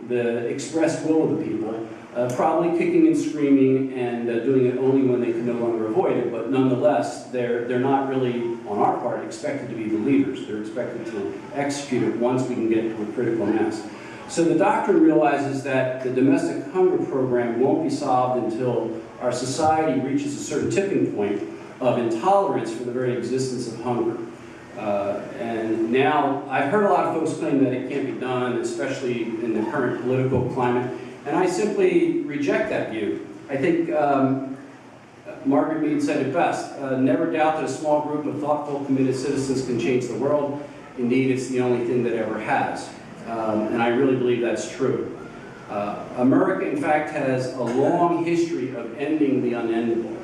the expressed will of the people, probably kicking and screaming and doing it only when they can no longer avoid it, but nonetheless, they're not really, on our part, expected to be the leaders. They're expected to execute it once we can get to a critical mass. So the doctrine realizes that the domestic hunger program won't be solved until our society reaches a certain tipping point of intolerance for the very existence of hunger. And now, I've heard a lot of folks claim that it can't be done, especially in the current political climate, and I simply reject that view. I think Margaret Mead said it best, never doubt that a small group of thoughtful, committed citizens can change the world. Indeed, it's the only thing that ever has. And I really believe that's true. America, in fact, has a long history of ending the unendable.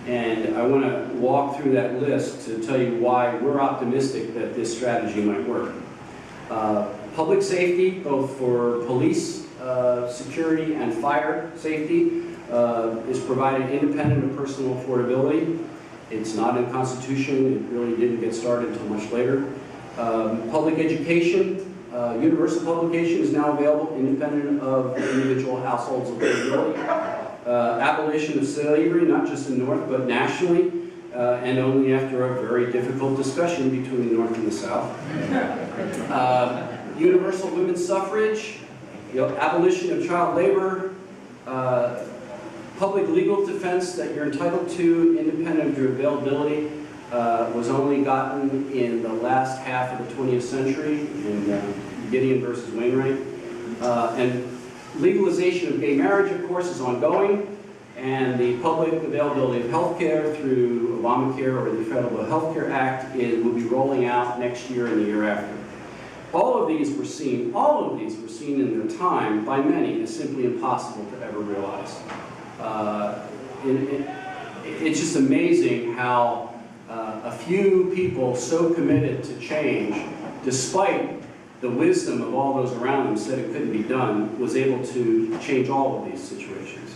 And I want to walk through that list to tell you why we're optimistic that this strategy might work. Public safety, both for police security and fire safety, is provided independent of personal affordability. It's not in the Constitution. It really didn't get started until much later. Public education. Universal publication is now available independent of individual households' affordability. Abolition of slavery, not just in the North, but nationally, and only after a very difficult discussion between the North and the South. Universal women's suffrage, abolition of child labor, public legal defense that you're entitled to independent of your availability, was only gotten in the last half of the 20th century in Gideon versus Wainwright. And legalization of gay marriage, of course, is ongoing, and the public availability of health care through Obamacare or the Federal Health Care Act will be rolling out next year and the year after. All of these were seen in their time by many as simply impossible to ever realize. It's just amazing how a few people so committed to change, despite the wisdom of all those around them said it couldn't be done, was able to change all of these situations.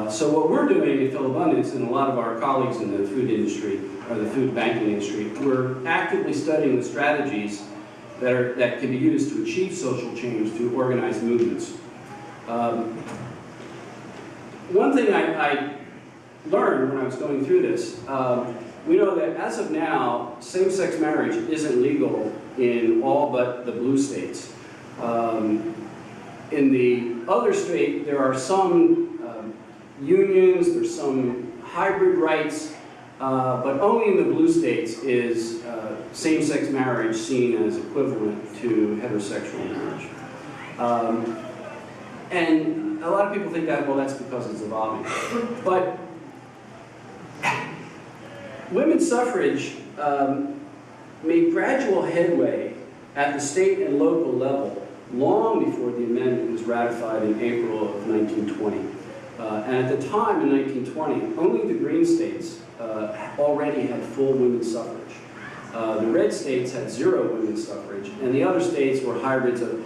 So what we're doing at Philabundance, and a lot of our colleagues in the food industry, or the food banking industry, we're actively studying the strategies that can be used to achieve social change through organized movements. One thing I learned when I was going through this, we know that as of now, same-sex marriage isn't legal in all but the blue states. In the other state, there are some unions, there's some hybrid rights, but only in the blue states is same-sex marriage seen as equivalent to heterosexual marriage. And a lot of people think that, well, that's because it's evolving. But women's suffrage made gradual headway at the state and local level long before the amendment was ratified in April of 1920. And at the time, in 1920, only the Green states already had full women's suffrage. The red states had 0 women's suffrage, and the other states were hybrids of